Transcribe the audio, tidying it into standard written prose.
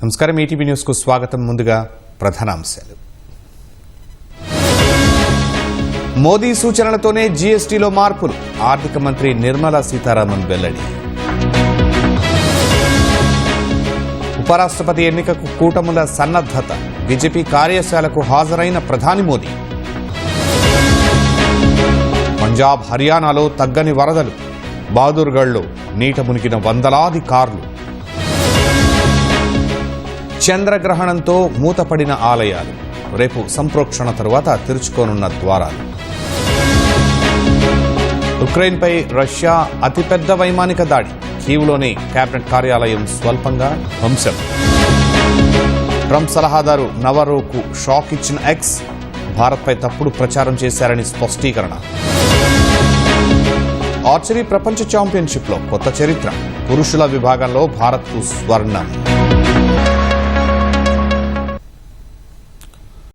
నమస్కారం, ETV news కు స్వాగతం. ముందుగా ప్రధానాంశాలు. మోదీ సూచనలతోనే జీఎస్టీలో మార్పులు, ఆర్థిక మంత్రి నిర్మలా సీతారామన్ వెల్లడి. ఉపరాష్ట్రపతి ఎన్నికకు కూటముల సన్నద్ధత, బీజేపీ కార్యశాలకు హాజరైన ప్రధాని మోదీ. పంజాబ్, హర్యానాలో తగ్గని వరదలు, బహదూర్గఢ్లో నీట మునిగిన వందలాది కార్లు. చంద్రగ్రహణంతో మూతపడిన ఆలయాలు, రేపు సంప్రోక్షణ తరువాత తెరుచుకోనున్న ద్వారాలు. ఉక్రెయిన్పై రష్యా అతిపెద్ద వైమానిక దాడి, కీవ్లోని కేబినెట్ కార్యాలయం స్వల్పంగా ధ్వంసం. ట్రంప్ సలహాదారు నవరోకు షాక్ ఇచ్చిన ఎక్స్, భారత్పై తప్పుడు ప్రచారం చేశారని స్పష్టీకరణ. ఆర్చరీ ప్రపంచ ఛాంపియన్షిప్లో కొత్త చరిత్ర, పురుషుల విభాగంలో భారత్కు స్వర్ణం.